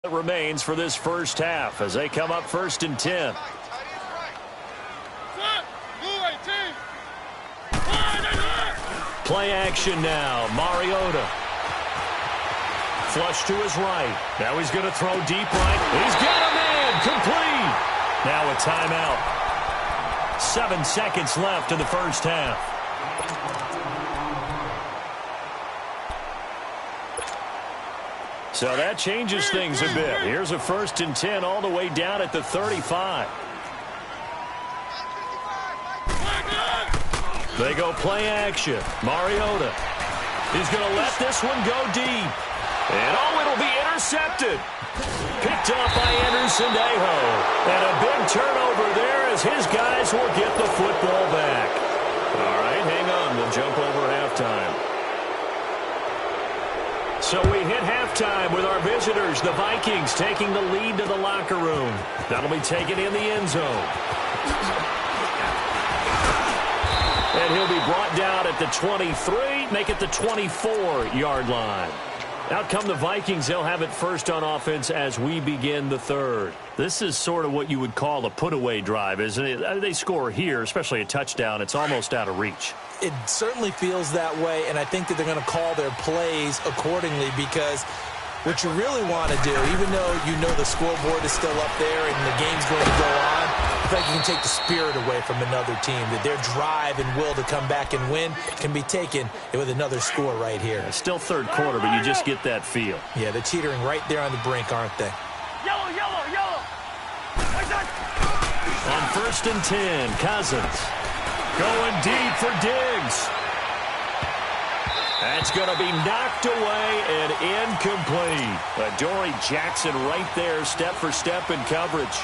It remains for this first half as they come up 1st and 10. Play action now. Mariota. Flush to his right. Now he's going to throw deep right. He's got a man. Complete. Now a timeout. 7 seconds left in the first half. So that changes things a bit. Here's a 1st and 10 all the way down at the 35. They go play action. Mariota. He's going to let this one go deep. And it'll be intercepted. Picked up by Anderson-Aho. And a big turnover there as his guys will get the football back. All right, hang on. We'll jump over halftime. So we hit halftime with our visitors, the Vikings, taking the lead to the locker room. That'll be taken in the end zone. And he'll be brought down at the 23, make it the 24-yard line. Out come the Vikings. They'll have it first on offense as we begin the third. This is sort of what you would call a put-away drive, isn't it? They score here, especially a touchdown. It's almost out of reach. It certainly feels that way, and I think that they're going to call their plays accordingly because what you really want to do, even though you know the scoreboard is still up there and the game's going to go on, I think you can take the spirit away from another team, that their drive and will to come back and win can be taken with another score right here. It's still third quarter, but you just get that feel. Yeah, they're teetering right there on the brink, aren't they? Yellow, yellow, yellow. On 1st and 10, Cousins. Going deep for Diggs. That's going to be knocked away and incomplete. Adoree Jackson right there, step for step in coverage.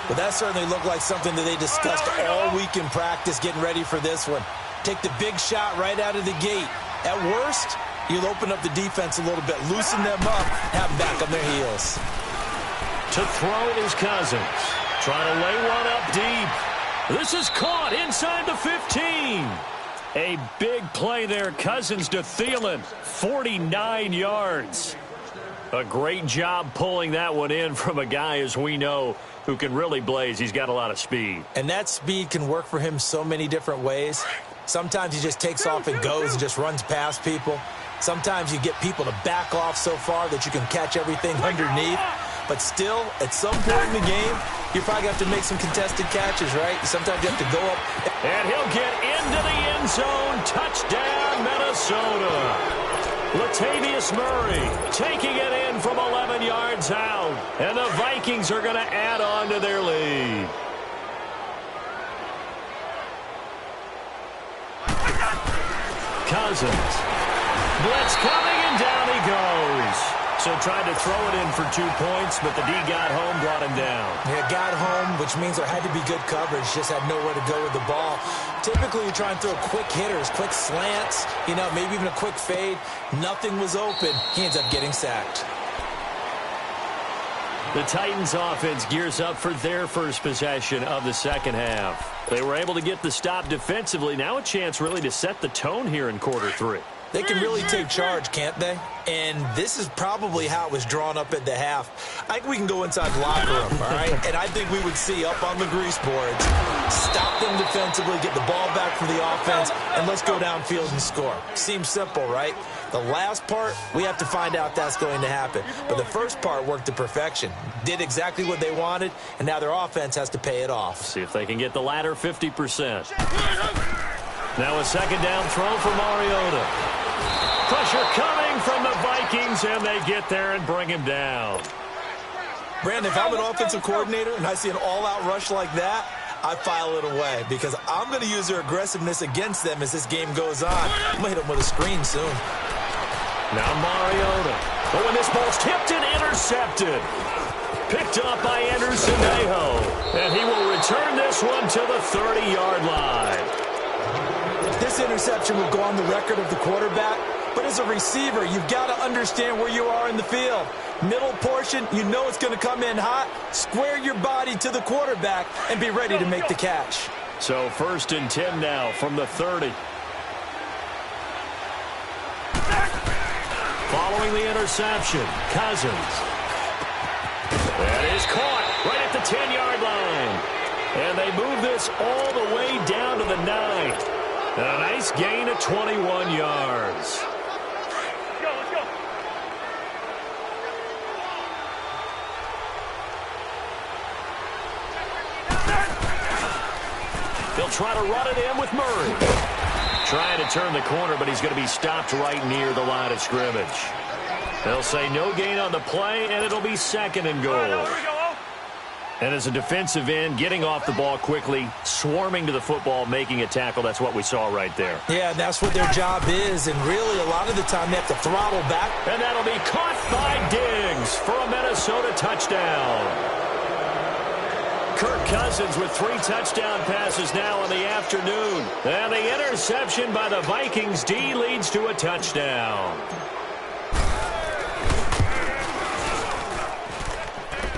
Well, that certainly looked like something that they discussed all week in practice getting ready for this one. Take the big shot right out of the gate. At worst, you'll open up the defense a little bit, loosen them up, have them back on their heels. To throw is Cousins. Trying to lay one up deep. This is caught inside the 15. A big play there. Cousins to Thielen. 49 yards. A great job pulling that one in from a guy, as we know, who can really blaze. He's got a lot of speed. And that speed can work for him so many different ways. Sometimes he just takes off and goes and just runs past people. Sometimes you get people to back off so far that you can catch everything underneath. But still, at some point in the game, you probably have to make some contested catches, right? Sometimes you have to go up. And he'll get into the end zone. Touchdown, Minnesota. Latavius Murray taking it in from 11 yards out. And the Vikings are going to add on to their lead. Cousins. Blitz coming, and down he goes. So tried to throw it in for 2 points, but the D got home, brought him down. Yeah, got home, which means there had to be good coverage. Just had nowhere to go with the ball. Typically, you try and throw quick hitters, quick slants, maybe even a quick fade. Nothing was open. He ends up getting sacked. The Titans offense gears up for their first possession of the second half. They were able to get the stop defensively. Now a chance really to set the tone here in quarter 3. They can really take charge, can't they? And this is probably how it was drawn up at the half. I think we can go inside the locker room, all right? And I think we would see up on the grease boards, stop them defensively, get the ball back for the offense, and let's go downfield and score. Seems simple, right? The last part, we have to find out that's going to happen. But the first part worked to perfection. Did exactly what they wanted, and now their offense has to pay it off. See if they can get the latter 50%. Now a second down throw for Mariota. Pressure coming from the Vikings, and they get there and bring him down. Brandon, if I'm an offensive coordinator and I see an all-out rush like that, I file it away because I'm going to use their aggressiveness against them as this game goes on. I'm going to hit them with a screen soon. Now Mariota. But when this ball's tipped and intercepted. Picked up by Anderson-Aho. And he will return this one to the 30-yard line. This interception will go on the record of the quarterback. But as a receiver, you've got to understand where you are in the field. Middle portion, you know it's going to come in hot. Square your body to the quarterback and be ready to make the catch. So 1st and 10 now from the 30. Following the interception, Cousins. 10-yard line. And they move this all the way down to the 9. A nice gain of 21 yards. Let's go. They'll try to run it in with Murray. Trying to turn the corner, but he's going to be stopped right near the line of scrimmage. They'll say no gain on the play, and it'll be 2nd and goal. And as a defensive end, getting off the ball quickly, swarming to the football, making a tackle, that's what we saw right there. Yeah, and that's what their job is, and really a lot of the time they have to throttle back. And that'll be caught by Diggs for a Minnesota touchdown. Kirk Cousins with 3 touchdown passes now in the afternoon. And the interception by the Vikings D leads to a touchdown.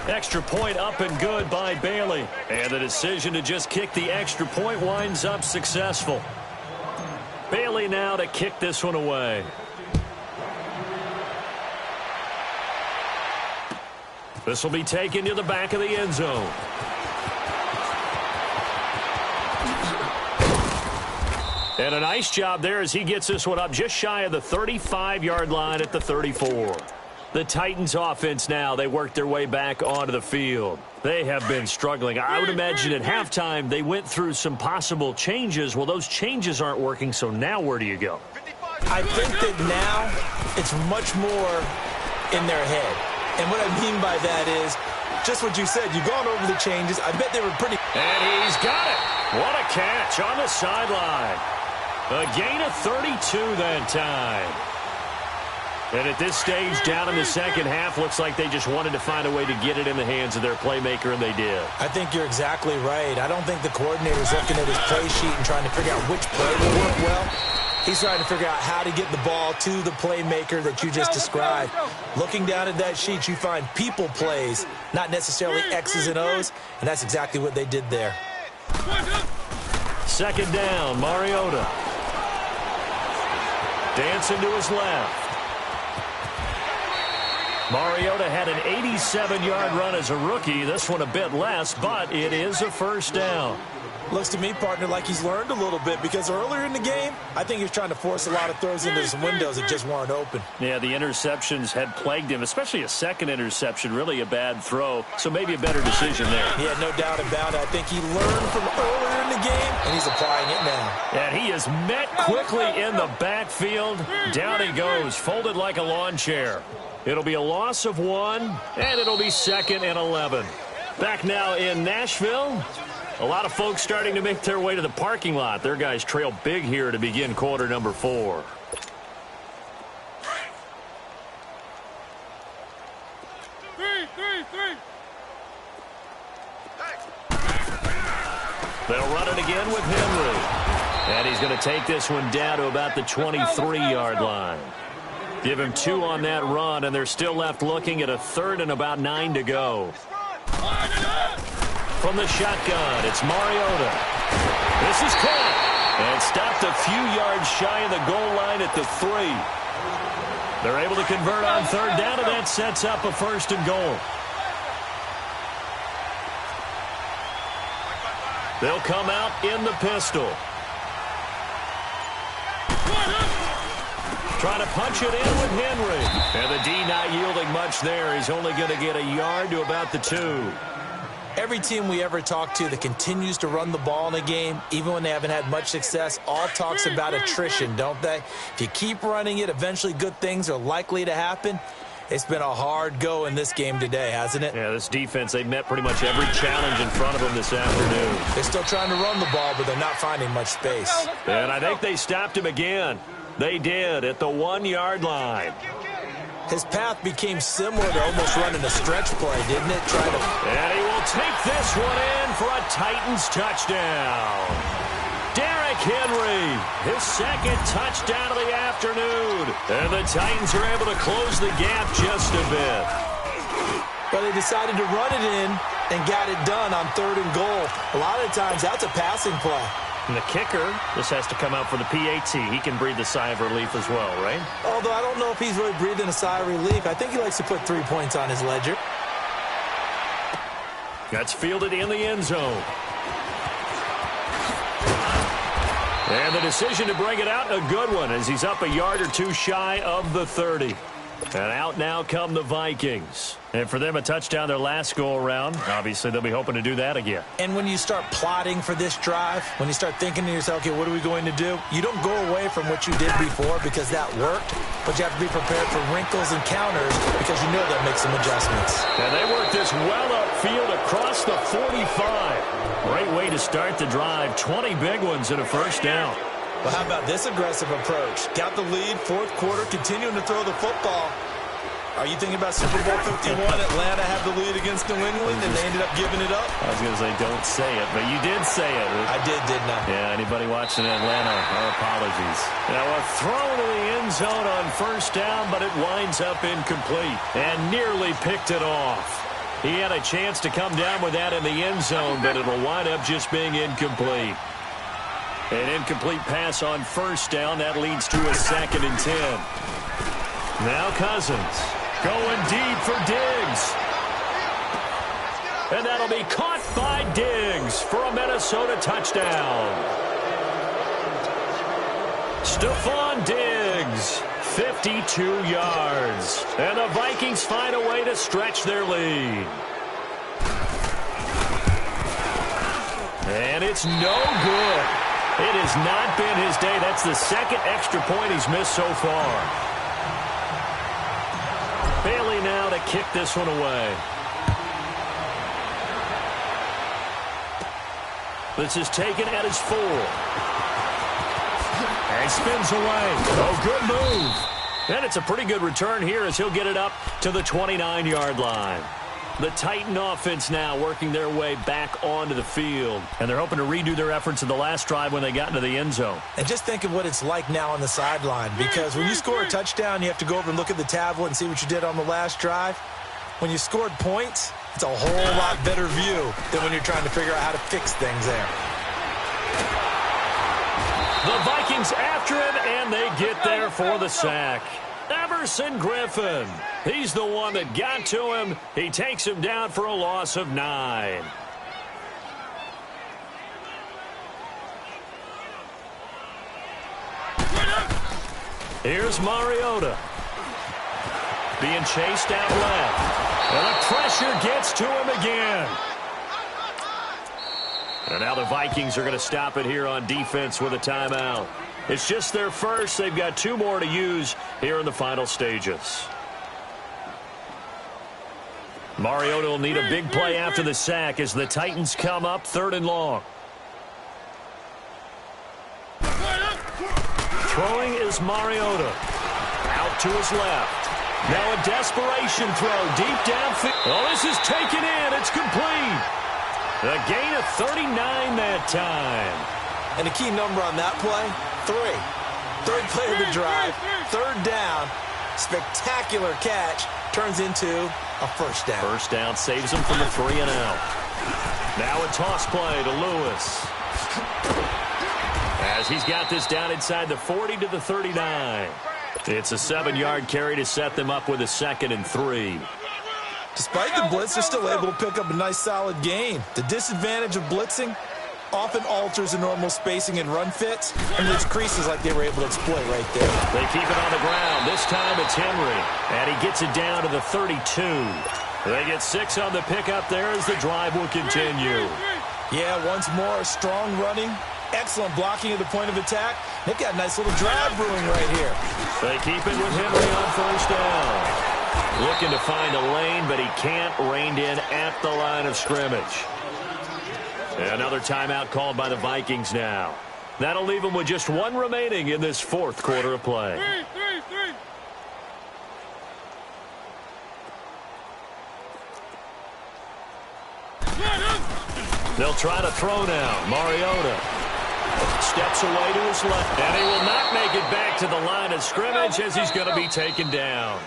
Extra point up and good by Bailey. And the decision to just kick the extra point winds up successful. Bailey now to kick this one away. This will be taken to the back of the end zone. And a nice job there as he gets this one up just shy of the 35-yard line at the 34. The Titans offense now, they work their way back onto the field. They have been struggling. I would imagine at halftime they went through some possible changes. Well, those changes aren't working, so now where do you go? I think that now it's much more in their head. And what I mean by that is just what you said. You've gone over the changes. I bet they were pretty. And he's got it. What a catch on the sideline. A gain of 32 that time. And at this stage, down in the second half, looks like they just wanted to find a way to get it in the hands of their playmaker, and they did. I think you're exactly right. I don't think the coordinator's looking at his play sheet and trying to figure out which play will work well. He's trying to figure out how to get the ball to the playmaker that you just described. Looking down at that sheet, you find people plays, not necessarily X's and O's, and that's exactly what they did there. 2nd down, Mariota. Dancing to his left. Mariota had an 87-yard run as a rookie. This one a bit less, but it is a 1st down. Looks to me, partner, like he's learned a little bit because earlier in the game, I think he was trying to force a lot of throws into some windows that just weren't open. Yeah, the interceptions had plagued him, especially a second interception, really a bad throw, so maybe a better decision there. Yeah, no doubt about it. I think he learned from earlier in the game, and he's applying it now. And he is met quickly in the backfield. Down he goes, folded like a lawn chair. It'll be a loss of 1, and it'll be 2nd and 11. Back now in Nashville. A lot of folks starting to make their way to the parking lot. Their guys trail big here to begin quarter number 4. They'll run it again with Henry. And he's going to take this one down to about the 23-yard line. Give him 2 on that run, and they're still left looking at a 3rd and about 9 to go. From the shotgun, it's Mariota. This is caught and stopped a few yards shy of the goal line at the 3. They're able to convert on 3rd down, and that sets up a 1st and goal. They'll come out in the pistol. Trying to punch it in with Henry. And the D not yielding much there. He's only going to get a yard to about the 2. Every team we ever talk to that continues to run the ball in a game, even when they haven't had much success, all talks about attrition, don't they? If you keep running it, eventually good things are likely to happen. It's been a hard go in this game today, hasn't it? Yeah, this defense, they've met pretty much every challenge in front of them this afternoon. They're still trying to run the ball, but they're not finding much space. And I think they stopped him again. They did at the 1-yard line. His path became similar to almost running a stretch play, didn't it? And he will take this one in for a Titans touchdown. Derrick Henry, his 2nd touchdown of the afternoon. And the Titans are able to close the gap just a bit. But they decided to run it in and got it done on 3rd and goal. A lot of times that's a passing play. And the kicker, this has to come out for the PAT. He can breathe a sigh of relief as well, right? Although I don't know if he's really breathing a sigh of relief. I think he likes to put 3 points on his ledger. That's fielded in the end zone. And the decision to bring it out, a good one, as he's up a yard or two shy of the 30. And out now come the Vikings. And for them, a touchdown their last go-around. Obviously, they'll be hoping to do that again. And when you start plotting for this drive, when you start thinking to yourself, okay, what are we going to do? You don't go away from what you did before because that worked, but you have to be prepared for wrinkles and counters because you know that makes some adjustments. And they work this well upfield across the 45. Great way to start the drive. 20 big ones and a first down. Well, how about this aggressive approach? Got the lead, fourth quarter, continuing to throw the football. Are you thinking about Super Bowl 51? Atlanta had the lead against New England, and they ended up giving it up? I was going to say don't say it, but you did say it. I did, didn't I? Yeah, anybody watching Atlanta, our apologies. Now a throw to the end zone on first down, but it winds up incomplete and nearly picked it off. He had a chance to come down with that in the end zone, but it'll wind up just being incomplete. An incomplete pass on first down. That leads to a 2nd and 10. Now Cousins going deep for Diggs. And that'll be caught by Diggs for a Minnesota touchdown. Stephon Diggs, 52 yards. And the Vikings find a way to stretch their lead. And it's no good. It has not been his day. That's the 2nd extra point he's missed so far. Bailey now to kick this one away. This is taken at his 4. And spins away. Oh, good move. And it's a pretty good return here as he'll get it up to the 29-yard line. The Titan offense now working their way back onto the field. And they're hoping to redo their efforts in the last drive when they got into the end zone. And just think of what it's like now on the sideline. Because when you score a touchdown, you have to go over and look at the tablet and see what you did on the last drive. When you scored points, it's a whole lot better view than when you're trying to figure out how to fix things there. The Vikings after him, and they get there for the sack. Everson Griffin. He's the one that got to him. He takes him down for a loss of 9. Here's Mariota. Being chased out left. And the pressure gets to him again. And now the Vikings are going to stop it here on defense with a timeout. It's just their first. They've got 2 more to use here in the final stages. Mariota will need a big play after the sack as the Titans come up 3rd and long. Throwing is Mariota. Out to his left. Now a desperation throw deep downfield. Oh, this is taken in. It's complete. A gain of 39 that time. And a key number on that play, 3. 3rd play of the drive, 3rd down. Spectacular catch turns into a first down. First down saves him from the 3 and out. Now a toss play to Lewis. As he's got this down inside the 40 to the 39. It's a 7-yard carry to set them up with a 2nd and 3. Despite the blitz, they're still able to pick up a nice, solid gain. The disadvantage of blitzing often alters the normal spacing and run fits, and leaves creases like they were able to exploit right there. They keep it on the ground. This time it's Henry, and he gets it down to the 32. They get 6 on the pickup there as the drive will continue. Yeah, once more, strong running, excellent blocking at the point of attack. They've got a nice little drive brewing right here. They keep it with Henry on first down. Looking to find a lane, but he can't. Reined in at the line of scrimmage. Another timeout called by the Vikings now. That'll leave them with just 1 remaining in this 4th quarter of play. They'll try to throw now. Mariota steps away to his left, and he will not make it back to the line of scrimmage as he's going to be taken down.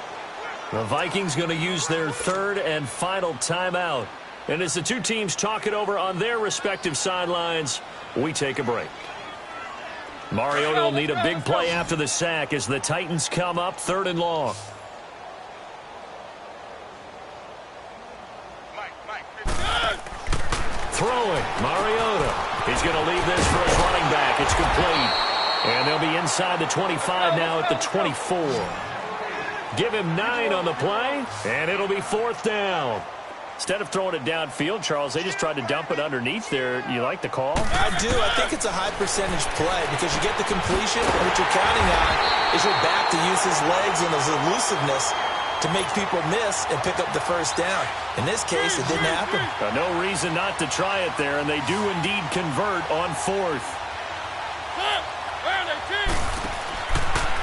The Vikings going to use their 3rd and final timeout. And as the 2 teams talk it over on their respective sidelines, we take a break. Mariota will need a big play after the sack as the Titans come up 3rd and long. Throwing, Mariota. He's going to leave this for his running back. It's complete. And they'll be inside the 25 now at the 24. Give him 9 on the play, and it'll be 4th down. Instead of throwing it downfield, Charles, they just tried to dump it underneath there. You like the call? I do. I think it's a high-percentage play because you get the completion, and what you're counting on is your back to use his legs and his elusiveness to make people miss and pick up the first down. In this case, it didn't happen. No reason not to try it there, and they do indeed convert on 4th.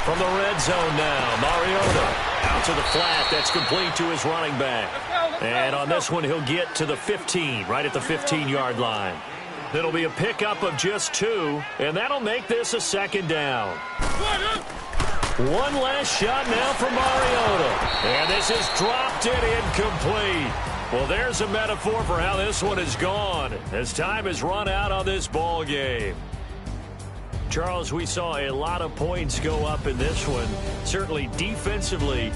From the red zone now, Mariota out to the flat. That's complete to his running back. And on this one, he'll get to the 15, right at the 15-yard line. It'll be a pickup of just 2, and that'll make this a 2nd down. One last shot now for Mariota. And this is dropped and incomplete. Well, there's a metaphor for how this one is gone as time has run out on this ball game. Charles, we saw a lot of points go up in this one. Certainly defensively.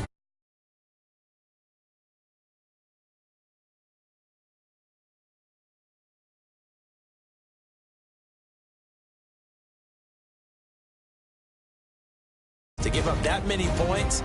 To give up that many points.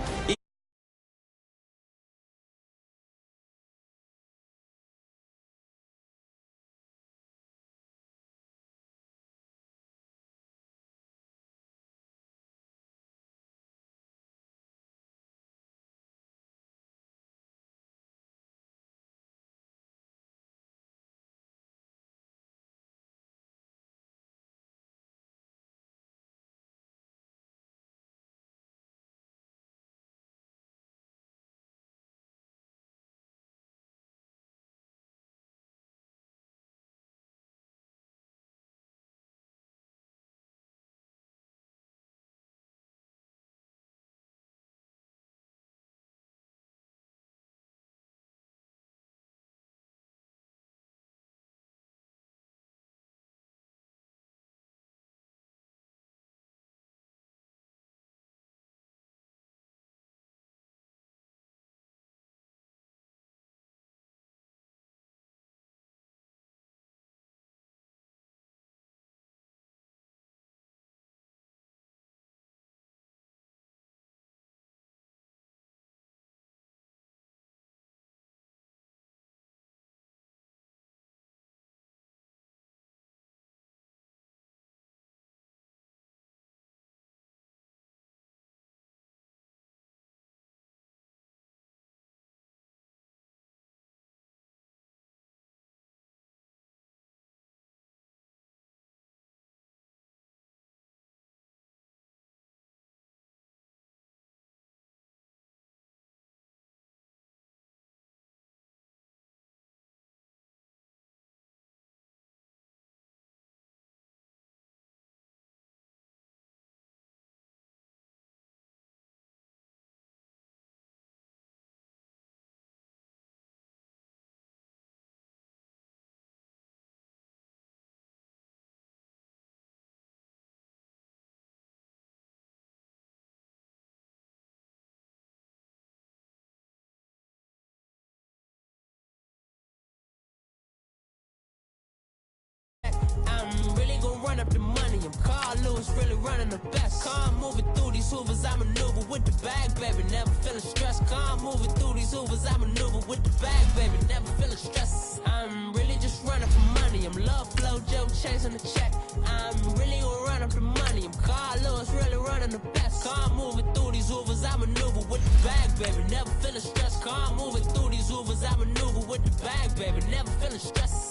I'm really gonna run up the money. I'm Carl Lewis, really running the best. Car moving through these hoovers, I maneuver with the bag, baby. Never feeling stressed. Car moving through these hoovers, I maneuver with the bag, baby. Never feeling stressed. I'm really just running for money. I'm love flow, Joe chasing the check. I'm really gonna run up the money. I'm Carl Lewis, really running the best. Car moving through these hoovers, I maneuver with the bag, baby. Never feeling stressed. Car moving through these hoovers, I maneuver with the bag, baby. Never feeling stressed.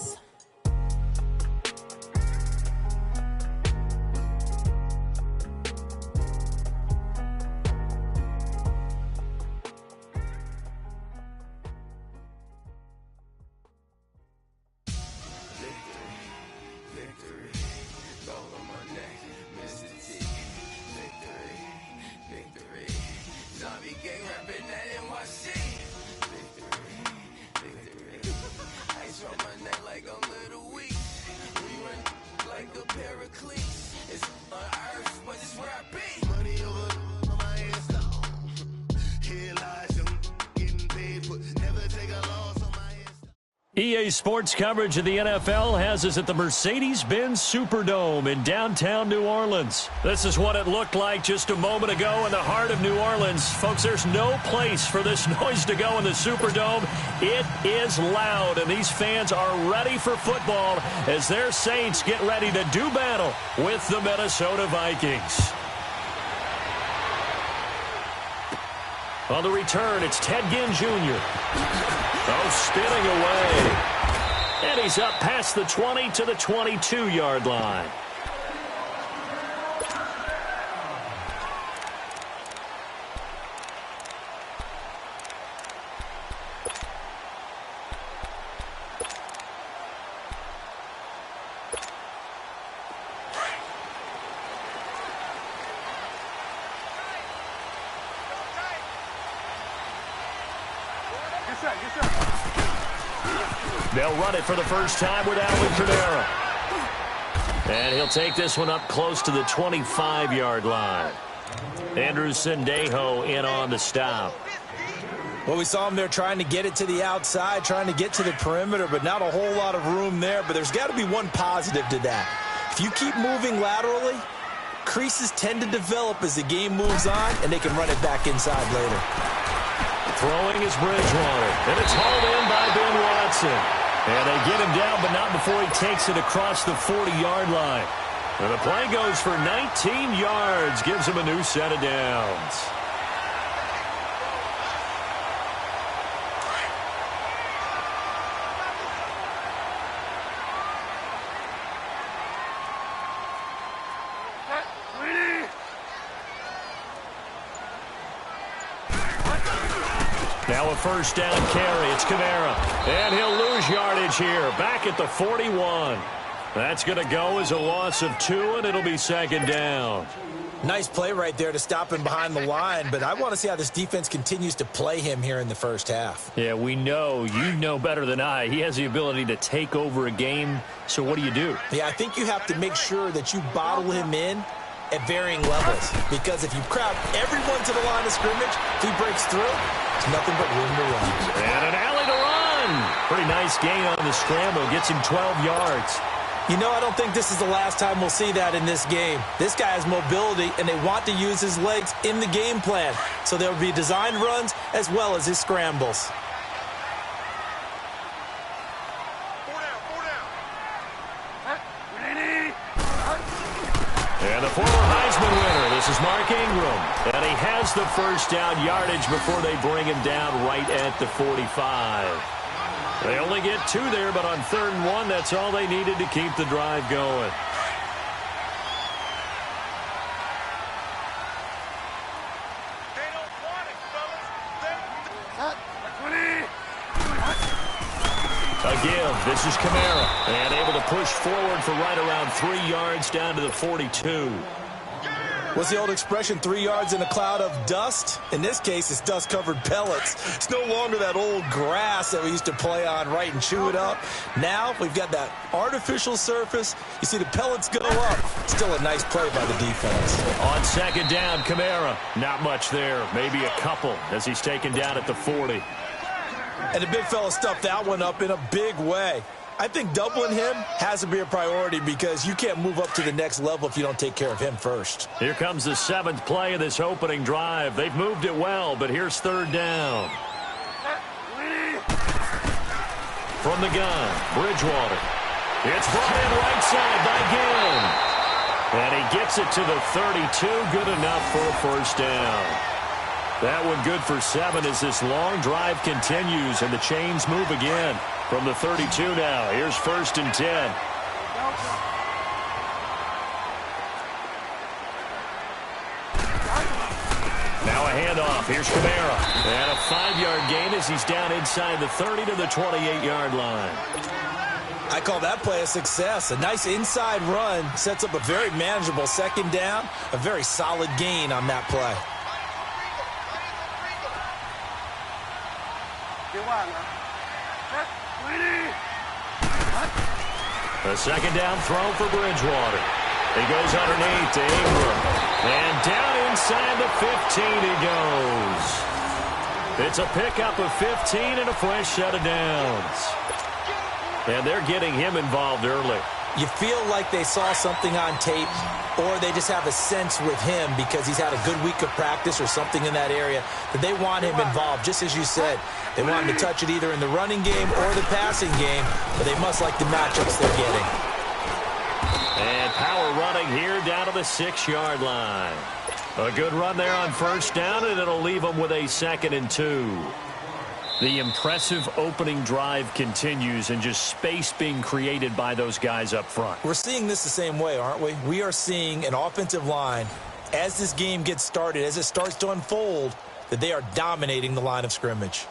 EA Sports coverage of the NFL has us at the Mercedes-Benz Superdome in downtown New Orleans. This is what it looked like just a moment ago in the heart of New Orleans. Folks, there's no place for this noise to go in the Superdome. It is loud, and these fans are ready for football as their Saints get ready to do battle with the Minnesota Vikings. On the return, it's Ted Ginn Jr. Oh, spinning away. And he's up past the 20 to the 22-yard line. They'll run it for the first time with Alvin Kamara. And he'll take this one up close to the 25-yard line. Andrew Sendejo in on the stop. Well, we saw him there trying to get it to the outside, trying to get to the perimeter, but not a whole lot of room there. But there's got to be one positive to that. If you keep moving laterally, creases tend to develop as the game moves on, and they can run it back inside later. Throwing is Bridgewater, and it's hauled in by Ben Watson. And they get him down, but not before he takes it across the 40-yard line. And the play goes for 19 yards, gives him a new set of downs. Now a first down carry. It's Kamara. And he'll lose yardage here. Back at the 41. That's going to go as a loss of 2, and it'll be second down. Nice play right there to stop him behind the line, but I want to see how this defense continues to play him here in the first half. Yeah, we know. You know better than I. He has the ability to take over a game, so what do you do? Yeah, I think you have to make sure that you bottle him in at varying levels, because if you crowd everyone to the line of scrimmage, if he breaks through, there's nothing but room to run. And an alley to run. Pretty nice gain on the scramble. Gets him 12 yards. You know, I don't think this is the last time we'll see that in this game. This guy has mobility, and they want to use his legs in the game plan. So there will be designed runs as well as his scrambles. And the former Heisman winner, this is Mark Ingram. And he has the first down yardage before they bring him down right at the 45. They only get 2 there, but on 3rd and 1, that's all they needed to keep the drive going. Again, this is Kamara. And able to push forward for right around 3 yards down to the 42. What's the old expression, 3 yards in a cloud of dust? In this case, it's dust-covered pellets. It's no longer that old grass that we used to play on, right, and chew it up. Now we've got that artificial surface. You see the pellets go up. Still a nice play by the defense. On second down, Kamara. Not much there. Maybe a couple as he's taken down at the 40. And the big fella stuffed that one up in a big way. I think doubling him has to be a priority because you can't move up to the next level if you don't take care of him first. Here comes the 7th play of this opening drive. They've moved it well, but here's 3rd down. From the gun, Bridgewater. It's brought in right side by Ginn. And he gets it to the 32. Good enough for a first down. That one good for 7 as this long drive continues and the chains move again. From the 32 now, here's 1st and 10. Now a handoff. Here's Kamara. And a 5-yard gain as he's down inside the 30 to the 28-yard line. I call that play a success. A nice inside run sets up a very manageable second down. A very solid gain on that play. A second down throw for Bridgewater. He goes underneath to Ingram. And down inside the 15 he goes. It's a pickup of 15 and a fresh set of downs. And they're getting him involved early. You feel like they saw something on tape, or they just have a sense with him because he's had a good week of practice or something in that area that they want him involved. Just as you said, they want him to touch it either in the running game or the passing game, but they must like the matchups they're getting. And power running here down to the 6-yard line. A good run there on first down, and it'll leave them with a 2nd and 2. The impressive opening drive continues, and just space being created by those guys up front. We're seeing this the same way, aren't we? We are seeing an offensive line, as this game gets started, as it starts to unfold, that they are dominating the line of scrimmage.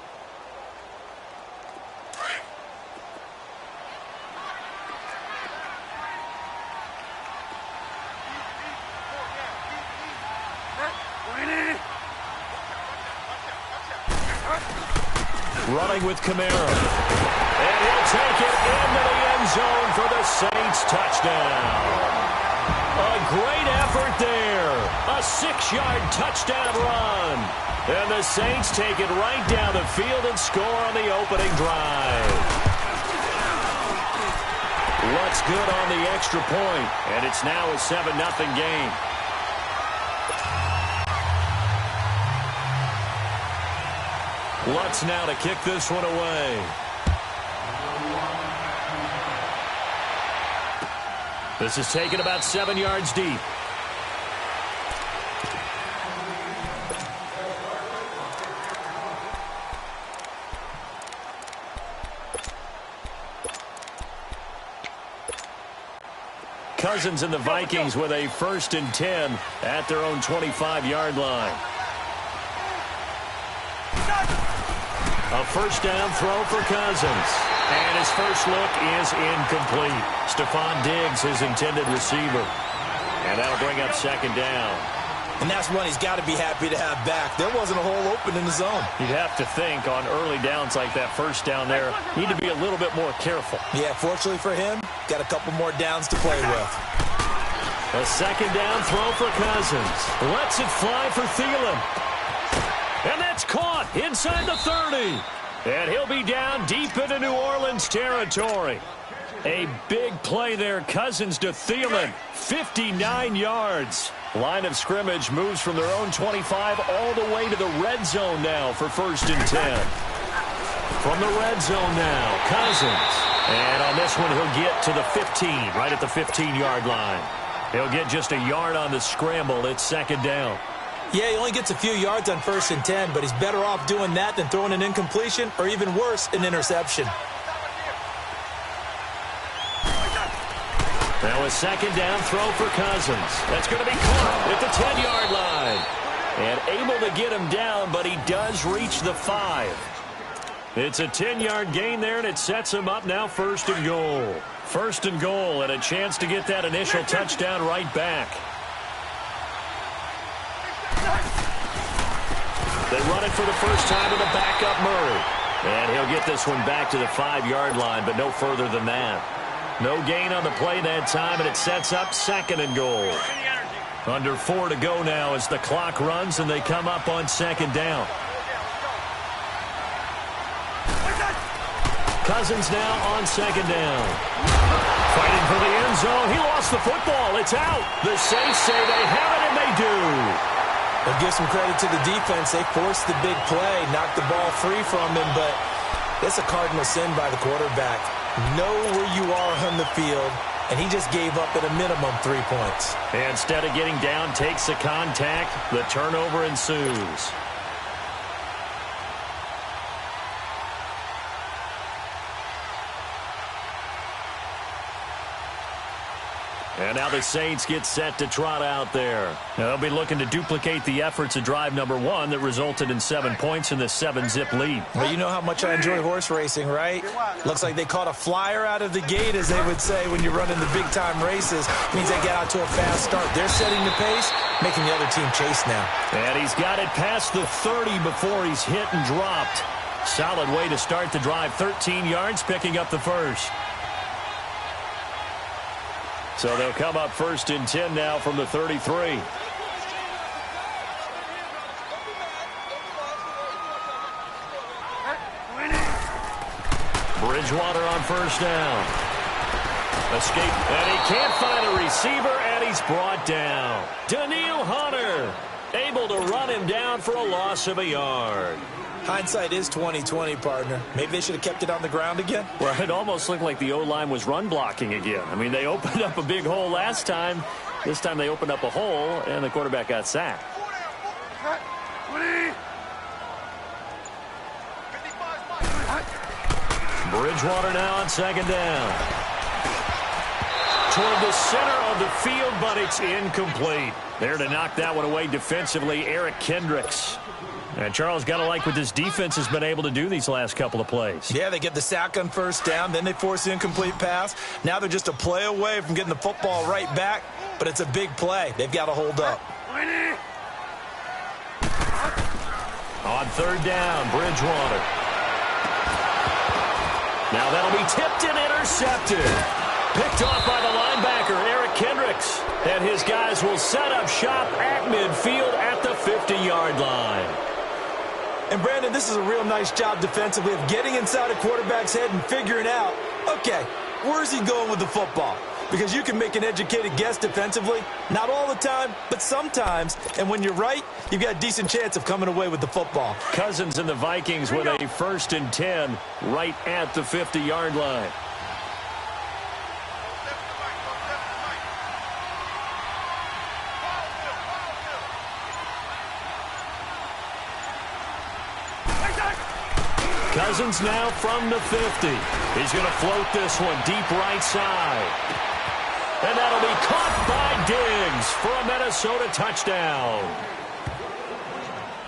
Running with Camaro. And he'll take it into the end zone for the Saints touchdown. A great effort there. A 6-yard touchdown run. And the Saints take it right down the field and score on the opening drive. What's good on the extra point? And it's now a 7-0 game. Lutz now to kick this one away. This is taken about 7 yards deep. Cousins and the Vikings with a 1st and 10 at their own 25-yard line. A first down throw for Cousins. And his first look is incomplete. Stephon Diggs, his intended receiver. And that'll bring up 2nd down. And that's one he's got to be happy to have back. There wasn't a hole open in the zone. You'd have to think on early downs like that first down there, need to be a little bit more careful. Yeah, fortunately for him, got a couple more downs to play with. A 2nd down throw for Cousins. Lets it fly for Thielen. And that's caught inside the 30. And he'll be down deep into New Orleans territory. A big play there. Cousins to Thielen. 59 yards. Line of scrimmage moves from their own 25 all the way to the red zone now for 1st and 10. From the red zone now, Cousins. And on this one, he'll get to the 15, right at the 15-yard line. He'll get just a yard on the scramble. It's 2nd down. Yeah, he only gets a few yards on 1st and 10, but he's better off doing that than throwing an incompletion or even worse, an interception. Now a 2nd down throw for Cousins. That's going to be caught at the 10-yard line. And able to get him down, but he does reach the 5. It's a 10-yard gain there, and it sets him up now 1st and goal. 1st and goal, and a chance to get that initial touchdown right back. They run it for the first time with a backup Murray. And he'll get this one back to the 5-yard line, but no further than that. No gain on the play that time, and it sets up 2nd and goal. Under 4 to go now as the clock runs, and they come up on 2nd down. Cousins now on 2nd down. Fighting for the end zone. He lost the football. It's out. The Saints say they have it, and they do. I'll give some credit to the defense. They forced the big play, knocked the ball free from him, but that's a cardinal sin by the quarterback. Know where you are on the field, and he just gave up at a minimum 3 points. And instead of getting down, takes the contact. The turnover ensues. And now the Saints get set to trot out there. Now they'll be looking to duplicate the efforts of drive number 1 that resulted in 7 points in the 7-zip lead. Well, you know how much I enjoy horse racing, right? Looks like they caught a flyer out of the gate, as they would say when you're running the big-time races. It means they get out to a fast start. They're setting the pace, making the other team chase now. And he's got it past the 30 before he's hit and dropped. Solid way to start the drive. 13 yards, picking up the first. So they'll come up 1st and 10 now from the 33. Bridgewater on first down. Escape, and he can't find a receiver, and he's brought down. Daniil Hunter able to run him down for a loss of a yard. Hindsight is 20/20, partner. Maybe they should have kept it on the ground again. Well, it almost looked like the O-line was run blocking again. I mean, they opened up a big hole last time. This time they opened up a hole, and the quarterback got sacked. Bridgewater now on second down. Toward the center of the field, but it's incomplete. There to knock that one away defensively, Eric Kendricks. And Charles, got to like what this defense has been able to do these last couple of plays. Yeah, they get the sack on first down, then they force the incomplete pass. Now they're just a play away from getting the football right back, but it's a big play. They've got to hold up. On third down, Bridgewater. Now that'll be tipped and intercepted. Picked off by the linebacker, Eric Kendricks. And his guys will set up shop at midfield at the 50-yard line. And, Brandon, this is a real nice job defensively of getting inside a quarterback's head and figuring out, okay, where's he going with the football? Because you can make an educated guess defensively. Not all the time, but sometimes. And when you're right, you've got a decent chance of coming away with the football. Cousins and the Vikings with a 1st and 10 right at the 50-yard line. Cousins now from the 50. He's going to float this one deep right side. And that'll be caught by Diggs for a Minnesota touchdown.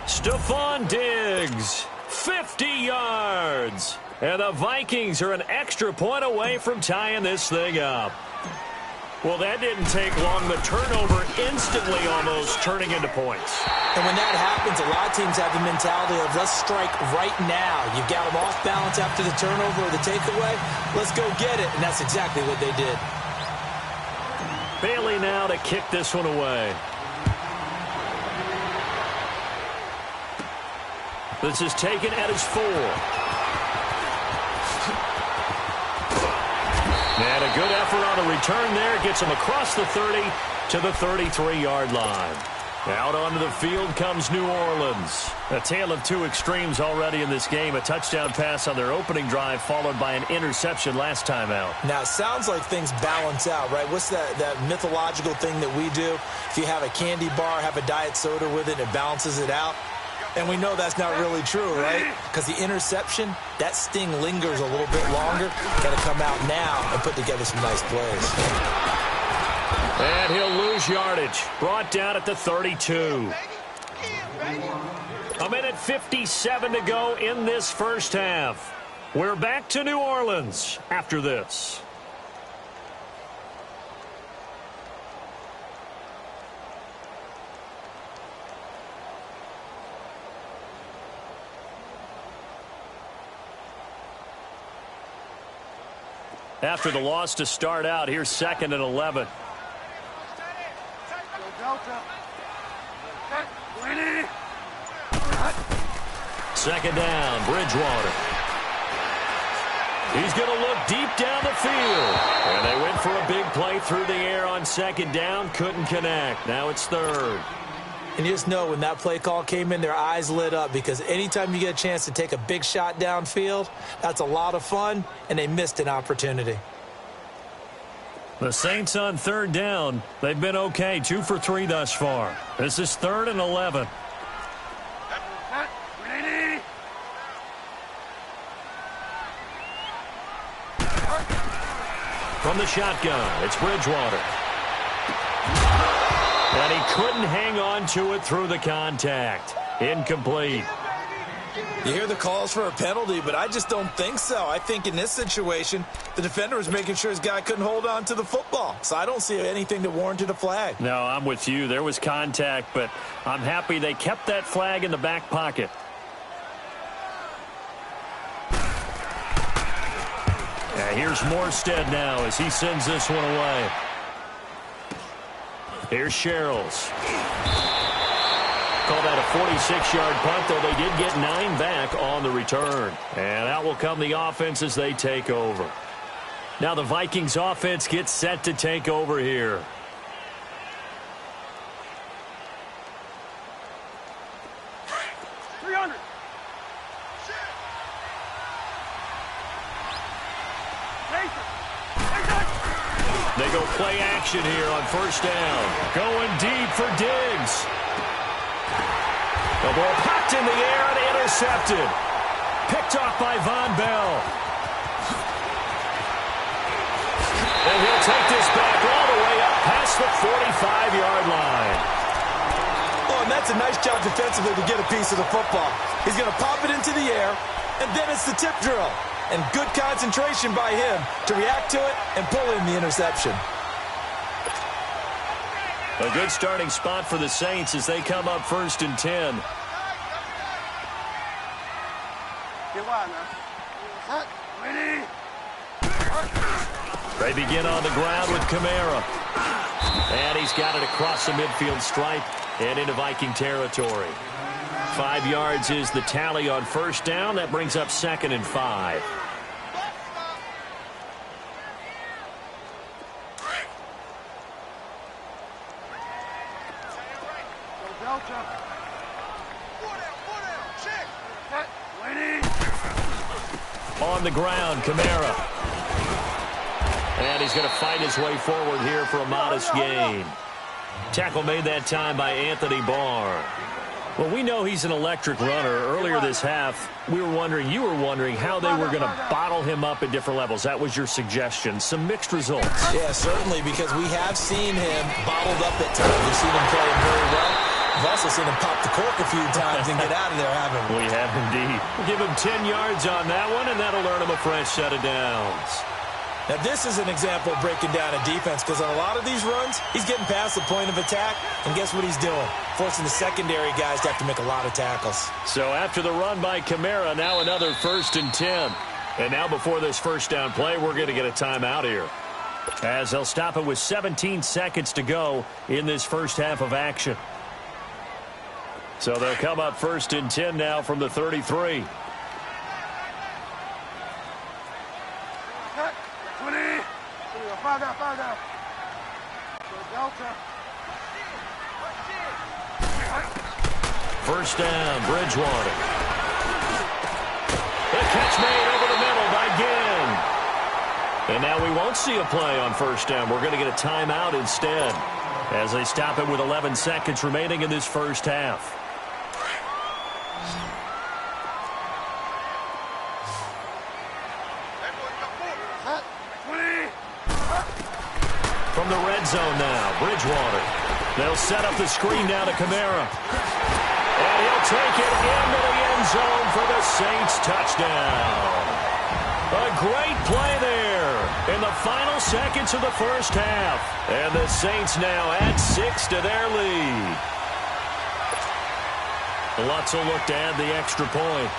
Stephon Diggs, 50 yards. And the Vikings are an extra point away from tying this thing up. Well, that didn't take long. The turnover instantly almost turning into points. And when that happens, a lot of teams have the mentality of let's strike right now. You've got them off balance after the turnover or the takeaway. Let's go get it. And that's exactly what they did. Bailey now to kick this one away. This is taken at his 4. And a good effort on a return there. Gets him across the 30 to the 33-yard line. Out onto the field comes New Orleans. A tale of two extremes already in this game. A touchdown pass on their opening drive followed by an interception last time out. Now, it sounds like things balance out, right? What's that mythological thing that we do? If you have a candy bar, have a diet soda with it, it balances it out. And we know that's not really true, right? Because the interception, that sting lingers a little bit longer. Got to come out now and put together some nice plays. And he'll lose yardage. Brought down at the 32. A minute 57 to go in this first half. We're back to New Orleans after this. After the loss to start out, here's 2nd and 11. Second down, Bridgewater. He's going to look deep down the field. And they went for a big play through the air on second down. Couldn't connect. Now it's 3rd. And you just know when that play call came in, their eyes lit up because anytime you get a chance to take a big shot downfield, that's a lot of fun, and they missed an opportunity. The Saints on 3rd down. They've been okay, 2 for 3 thus far. This is 3rd and 11. From the shotgun, it's Bridgewater. And he couldn't hang on to it through the contact. Incomplete. You hear the calls for a penalty, but I just don't think so. I think in this situation, the defender was making sure his guy couldn't hold on to the football. So I don't see anything that warranted a flag. No, I'm with you. There was contact, but I'm happy they kept that flag in the back pocket. Here's Morstead now as he sends this one away. Here's Sherrills. call that a 46-yard punt, though they did get 9 back on the return. And out will come the offense as they take over. Now the Vikings offense gets set to take over here. They go play action here on first down. Going deep for Diggs. The ball popped in the air and intercepted. Picked off by Von Bell. And he'll take this back all the way up past the 45-yard line. Oh, and that's a nice job defensively to get a piece of the football. He's going to pop it into the air, and then it's the tip drill. And good concentration by him to react to it and pull in the interception. A good starting spot for the Saints as they come up 1st and 10. They begin on the ground with Kamara. And he's got it across the midfield stripe and into Viking territory. 5 yards is the tally on first down. That brings up 2nd and 5. On the ground, Kamara. And he's going to fight his way forward here for a modest gain. Tackle made that time by Anthony Barr. Well, we know he's an electric runner. Earlier this half, you were wondering how they were going to bottle him up at different levels. That was your suggestion. Some mixed results. Yeah, certainly, because we have seen him bottled up at times. We've seen him play very well. We've also seen him pop the cork a few times and get out of there, haven't we? We have indeed. Give him 10 yards on that one, and that'll earn him a fresh set of downs. Now, this is an example of breaking down a defense, because on a lot of these runs, he's getting past the point of attack, and guess what he's doing? Forcing the secondary guys to have to make a lot of tackles. So after the run by Kamara, now another 1st and 10. And now before this first down play, we're going to get a timeout here, as they'll stop it with 17 seconds to go in this first half of action. So they'll come up 1st and 10 now from the 33. First down, Bridgewater. The catch made over the middle by Ginn. And now we won't see a play on first down. We're going to get a timeout instead, as they stop it with 11 seconds remaining in this first half. From the red zone now, Bridgewater. They'll set up the screen down to Kamara. And he'll take it into the end zone for the Saints touchdown. A great play there in the final seconds of the first half. And the Saints now add 6 to their lead. Lutz will look to add the extra point.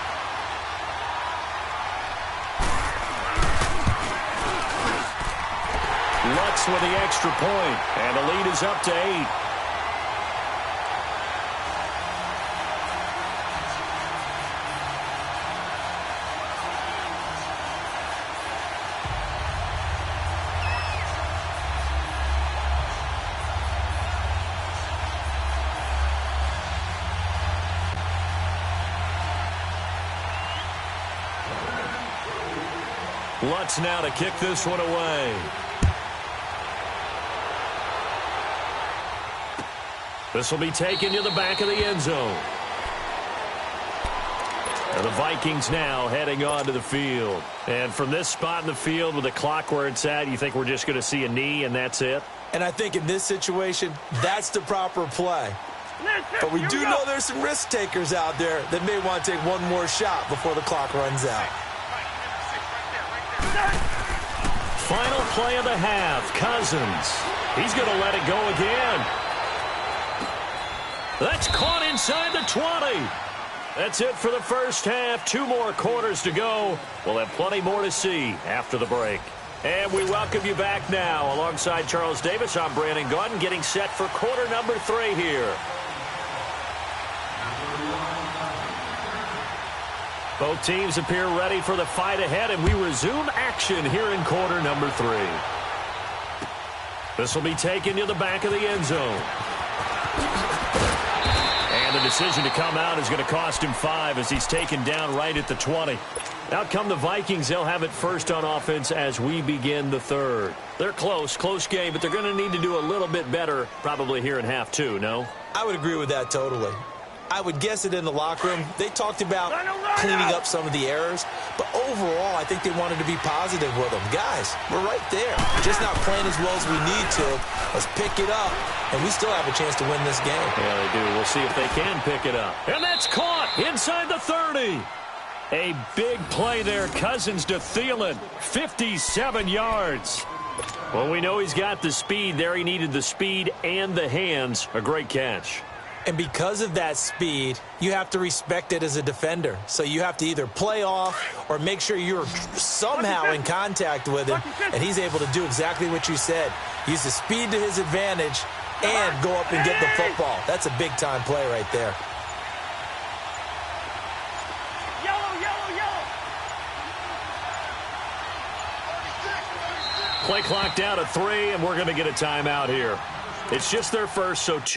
Lutz with the extra point, and the lead is up to 8. Lutz now to kick this one away. This will be taken to the back of the end zone. And the Vikings now heading onto the field. And from this spot in the field with the clock where it's at, you think we're just going to see a knee and that's it? And I think in this situation, that's the proper play. But we do know there's some risk takers out there that may want to take one more shot before the clock runs out. Final play of the half, Cousins. He's going to let it go again. That's caught inside the 20. That's it for the first half. 2 more quarters to go. We'll have plenty more to see after the break. And we welcome you back now. Alongside Charles Davis, I'm Brandon Gaudin, getting set for quarter number 3 here. Both teams appear ready for the fight ahead, and we resume action here in quarter number 3. This will be taken to the back of the end zone. And the decision to come out is going to cost him 5 as he's taken down right at the 20. Out come the Vikings. They'll have it first on offense as we begin the third. They're close game, but they're going to need to do a little bit better probably here in half 2, no? I would agree with that totally. I would guess it in the locker room. They talked about cleaning up some of the errors, but overall, I think they wanted to be positive with them. Guys, we're right there. Just not playing as well as we need to. Let's pick it up, and we still have a chance to win this game. Yeah, they do. We'll see if they can pick it up. And that's caught inside the 30. A big play there. Cousins to Thielen. 57 yards. Well, we know he's got the speed there. He needed the speed and the hands. A great catch. And because of that speed, you have to respect it as a defender. So you have to either play off or make sure you're somehow in contact with him. And he's able to do exactly what you said. Use the speed to his advantage and go up and get the football. That's a big-time play right there. Play clock down to 3, and we're going to get a timeout here. It's just their first, so 2.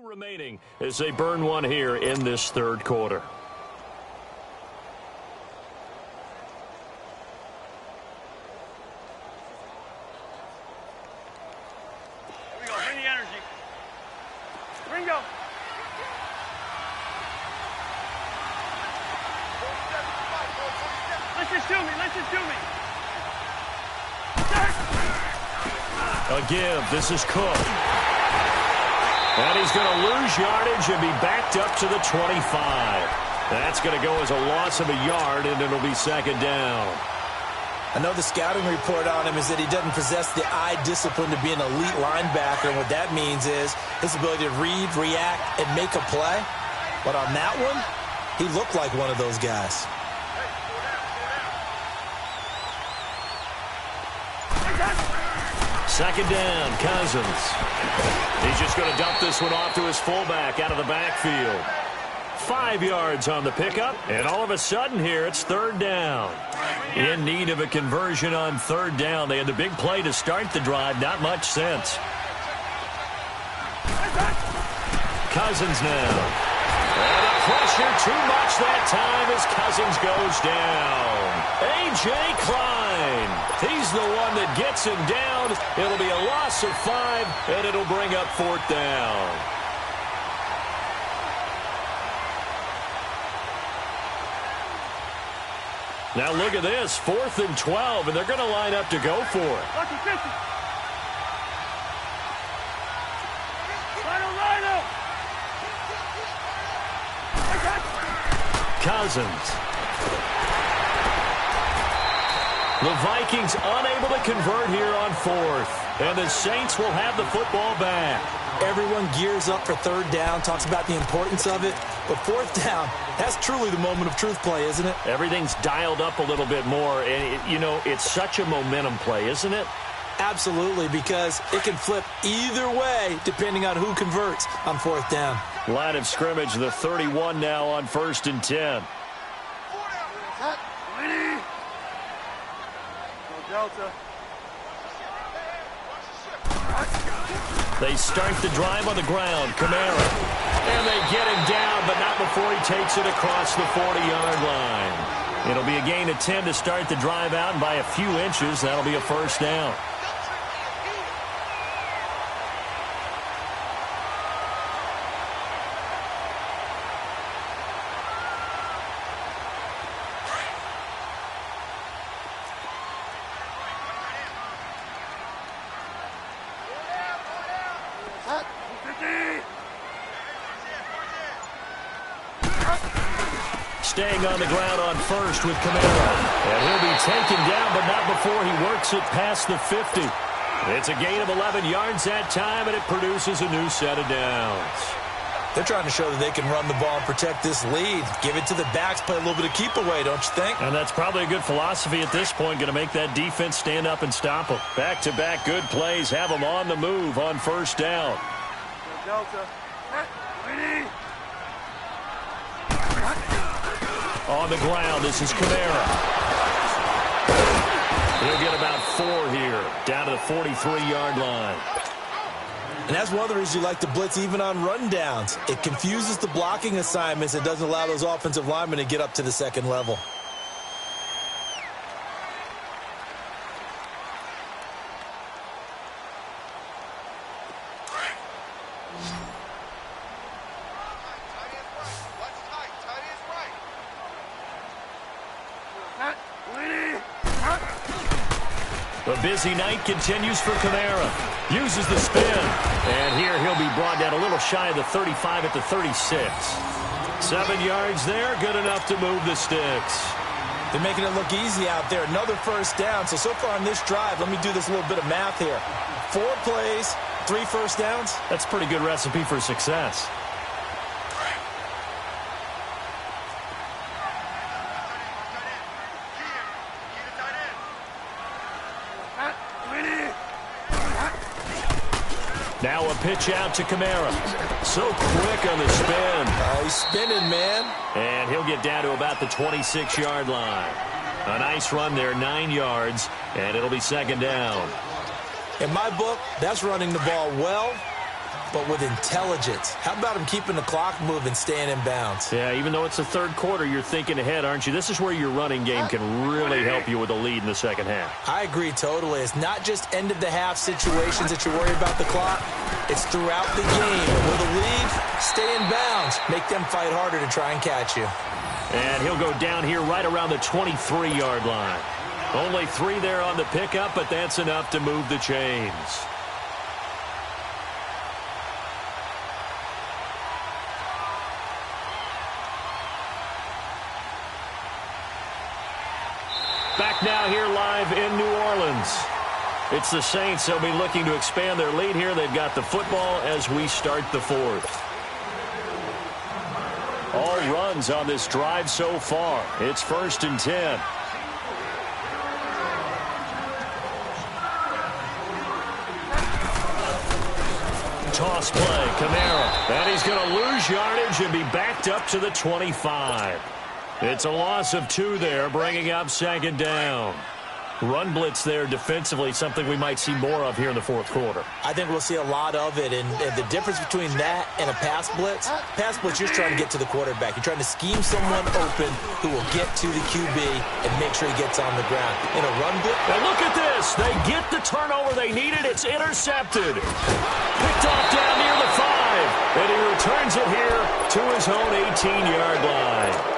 Remaining as they burn one here in this third quarter. Here we go. Bring the energy. Ringo. Listen to me. Listen to me. A give. This is Cook. And he's going to lose yardage and be backed up to the 25. That's going to go as a loss of a yard, and it'll be second down. I know the scouting report on him is that he doesn't possess the eye discipline to be an elite linebacker. And what that means is his ability to read, react, and make a play. But on that one, he looked like one of those guys. Second down, Cousins. He's just going to dump this one off to his fullback out of the backfield. 5 yards on the pickup, and all of a sudden here it's third down. In need of a conversion on third down. They had the big play to start the drive. Not much sense. Cousins now. And the pressure too much that time as Cousins goes down. A.J. Klein. He's the one that gets him down. It'll be a loss of 5, and it'll bring up fourth down. Now look at this, 4th and 12, and they're going to line up to go for it. Cousins. The Vikings unable to convert here on 4th, and the Saints will have the football back. Everyone gears up for third down, talks about the importance of it. But fourth down, that's truly the moment of truth play, isn't it? Everything's dialed up a little bit more. And, it's such a momentum play, isn't it? Absolutely, because it can flip either way depending on who converts on fourth down. Line of scrimmage, the 31 now on 1st and 10. Delta. They start the drive on the ground. Kamara. And they get him down, but not before he takes it across the 40-yard line. It'll be a gain of 10 to start the drive out, and by a few inches, that'll be a first down. Staying on the ground on 1st with Kamara. And he'll be taken down, but not before he works it past the 50. It's a gain of 11 yards that time, and it produces a new set of downs. They're trying to show that they can run the ball and protect this lead. Give it to the backs, play a little bit of keep away, don't you think? And that's probably a good philosophy at this point, going to make that defense stand up and stop them. Back-to-back good plays, have them on the move on 1st down. Delta. On the ground, this is Kamara. He'll get about 4 here, down to the 43-yard line. And that's one of the reasons you like to blitz even on rundowns. It confuses the blocking assignments. It doesn't allow those offensive linemen to get up to the second level. The busy night continues for Kamara. Uses the spin. And here he'll be brought down a little shy of the 35 at the 36. 7 yards there, good enough to move the sticks. They're making it look easy out there. Another first down. So far on this drive, let me do this little bit of math here. 4 plays, 3 first downs. That's a pretty good recipe for success. Now a pitch out to Kamara. So quick on the spin. Oh, he's spinning, man. And he'll get down to about the 26-yard line. A nice run there, 9 yards, and it'll be second down. In my book, that's running the ball well, but with intelligence. How about him keeping the clock moving, staying in bounds? Yeah, even though it's the third quarter, you're thinking ahead, aren't you? This is where your running game can really help you with a lead in the second half. I agree totally. It's not just end-of-the-half situations that you worry about the clock. It's throughout the game. With a lead, stay in bounds. Make them fight harder to try and catch you. And he'll go down here right around the 23-yard line. Only 3 there on the pickup, but that's enough to move the chains. Back now here live in New Orleans. It's the Saints. They'll be looking to expand their lead here. They've got the football as we start the 4th. All runs on this drive so far. It's 1st and 10. toss play. Kamara. And he's going to lose yardage and be backed up to the 25. It's a loss of 2 there, bringing up second down. Run blitz there defensively, something we might see more of here in the fourth quarter. I think we'll see a lot of it, and the difference between that and a pass blitz, you're trying to get to the quarterback. You're trying to scheme someone open who will get to the QB and make sure he gets on the ground. In a run blitz. And look at this. They get the turnover they needed. It's intercepted. Picked off down near the 5, and he returns it here to his own 18-yard line.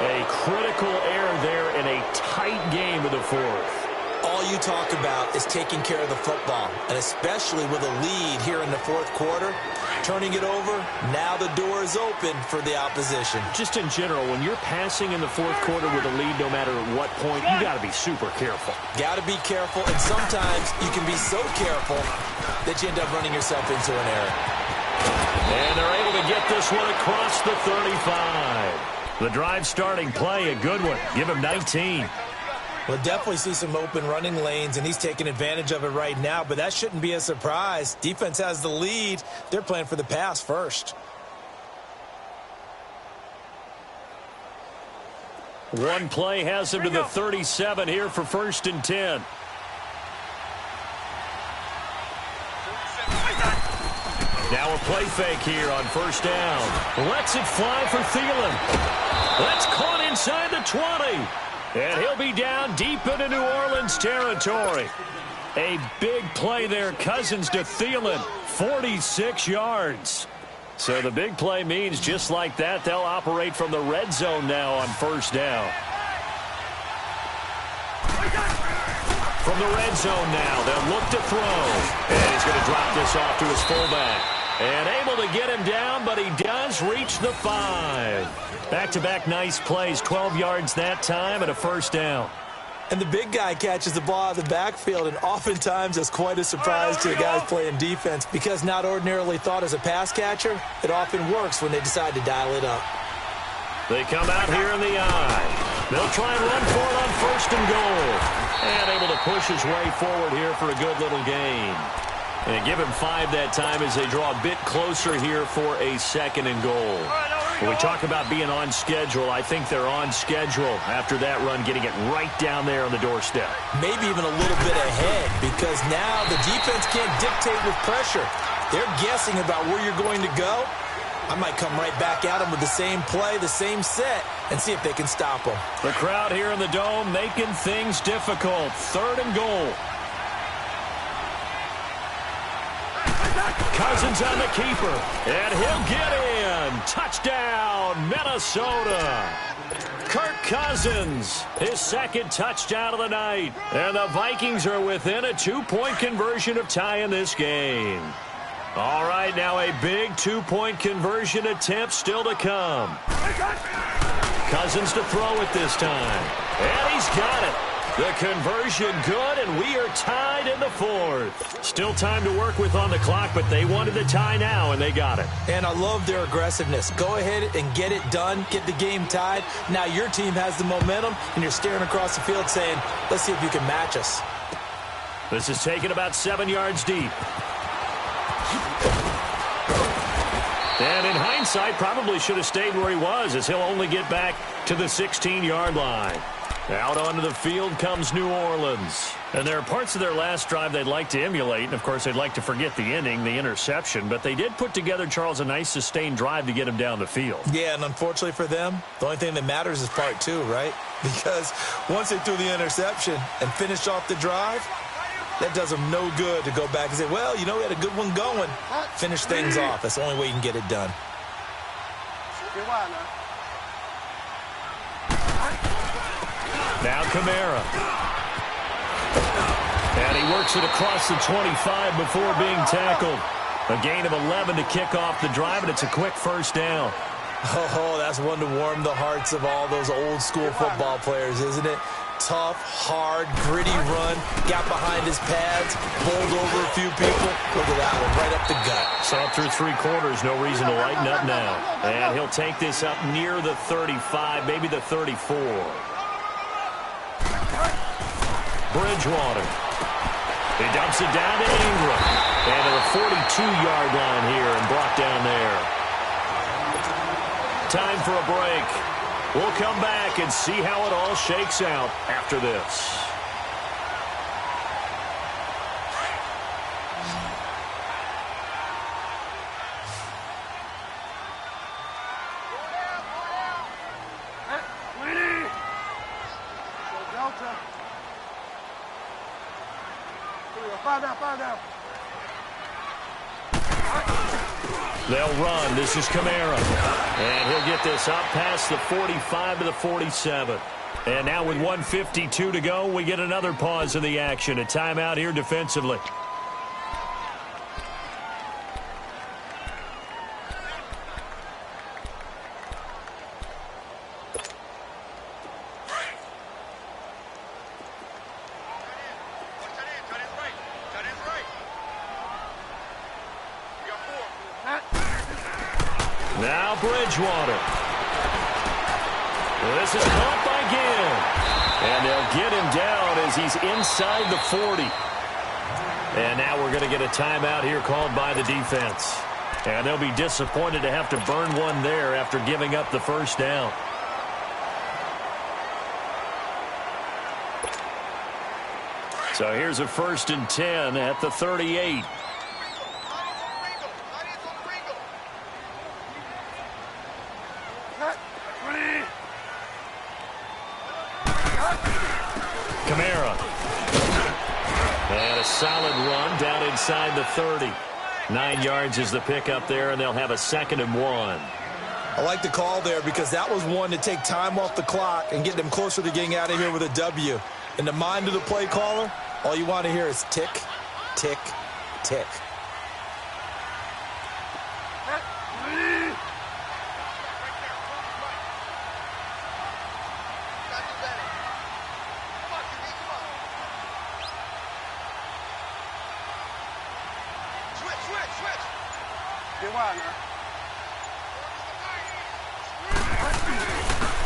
A critical error there in a tight game of the fourth. All you talk about is taking care of the football, and especially with a lead here in the fourth quarter, turning it over, now the door is open for the opposition. Just in general, when you're passing in the fourth quarter with a lead, no matter at what point, you got to be super careful. Got to be careful, and sometimes you can be so careful that you end up running yourself into an error. And they're able to get this one across the 35. The drive starting play, a good one. Give him 19. We'll definitely see some open running lanes, and he's taking advantage of it right now, but that shouldn't be a surprise. Defense has the lead. They're playing for the pass first. One play has him to the 37 here for 1st and 10. Now a play fake here on 1st down. Lets it fly for Thielen. That's caught inside the 20. And he'll be down deep into New Orleans territory. A big play there. Cousins to Thielen. 46 yards. So the big play means just like that, they'll operate from the red zone now on 1st down. From the red zone now, they'll look to throw. And he's going to drop this off to his fullback. And able to get him down, but he does reach the 5. Back-to-back nice plays, 12 yards that time and a 1st down. And the big guy catches the ball out of the backfield, and oftentimes that's quite a surprise to the guys playing defense because not ordinarily thought as a pass catcher, it often works when they decide to dial it up. They come out here in the eye. They'll try and run for it on 1st and goal. And able to push his way forward here for a good little gain. And give him 5 that time as they draw a bit closer here for a 2nd and goal. When we talk about being on schedule, I think they're on schedule after that run, getting it right down there on the doorstep. Maybe even a little bit ahead because now the defense can't dictate with pressure. They're guessing about where you're going to go. I might come right back at them with the same play, the same set, and see if they can stop them. The crowd here in the Dome making things difficult. 3rd and goal. Cousins on the keeper, and he'll get in. Touchdown, Minnesota. Kirk Cousins, his 2nd touchdown of the night. And the Vikings are within a 2-point conversion of tying this game. All right, now a big 2-point conversion attempt still to come. Cousins to throw it this time. And he's got it. The conversion good, and we are tied in the 4th. Still time to work with on the clock, but they wanted the tie now, and they got it. And I love their aggressiveness. Go ahead and get it done, get the game tied. Now your team has the momentum, and you're staring across the field saying, let's see if you can match us. This is taken about 7 yards deep. And in hindsight, probably should have stayed where he was, as he'll only get back to the 16-yard line. Out onto the field comes New Orleans. And there are parts of their last drive they'd like to emulate. And, of course, they'd like to forget the ending, the interception. But they did put together, Charles, a nice sustained drive to get him down the field. Yeah, and unfortunately for them, the only thing that matters is part 2, right? Because once they threw the interception and finished off the drive, that does them no good to go back and say, well, you know, we had a good one going. Finish things off. That's the only way you can get it done. Now Kamara. And he works it across the 25 before being tackled. A gain of 11 to kick off the drive, and it's a quick 1st down. Oh, that's one to warm the hearts of all those old school football players, isn't it? Tough, hard, gritty run. Got behind his pads, bowled over a few people. Look at that one, right up the gut. So through 3 quarters, no reason to lighten up now. And he'll take this up near the 35, maybe the 34. Bridgewater. He dumps it down to Ingram. And to the 42-yard line here and brought down there. Time for a break. We'll come back and see how it all shakes out after this. They'll run. This is Kamara. And he'll get this up past the 45 to the 47. And now with 1:52 to go, we get another pause in the action. A timeout here defensively. Now Bridgewater. This is caught by Gill. And they'll get him down as he's inside the 40. And now we're going to get a timeout here called by the defense. And they'll be disappointed to have to burn one there after giving up the first down. So here's a 1st and 10 at the 38. Kamara. And a solid run down inside the 30. 9 yards is the pickup there, and they'll have a 2nd and 1. I like the call there because that was one to take time off the clock and get them closer to getting out of here with a W. In the mind of the play caller, all you want to hear is tick, tick, tick.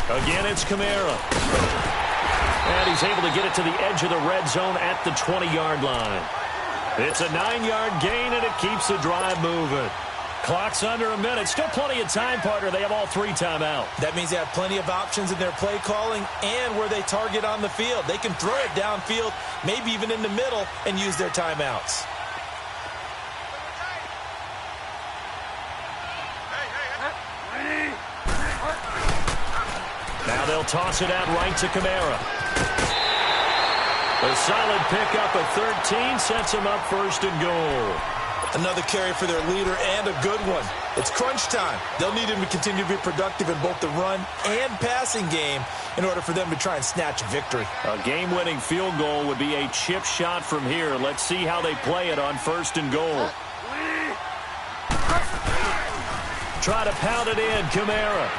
Again, it's Kamara. And he's able to get it to the edge of the red zone at the 20-yard line. It's a 9-yard gain, and it keeps the drive moving. Clock's under a minute. Still plenty of time, partner. They have all 3 timeouts. That means they have plenty of options in their play calling and where they target on the field. They can throw it downfield, maybe even in the middle, and use their timeouts. Now they'll toss it out right to Kamara. A solid pickup of 13 sets him up 1st and goal. Another carry for their leader and a good one. It's crunch time. They'll need him to continue to be productive in both the run and passing game in order for them to try and snatch a victory. A game-winning field goal would be a chip shot from here. Let's see how they play it on 1st and goal. Try to pound it in, Kamara.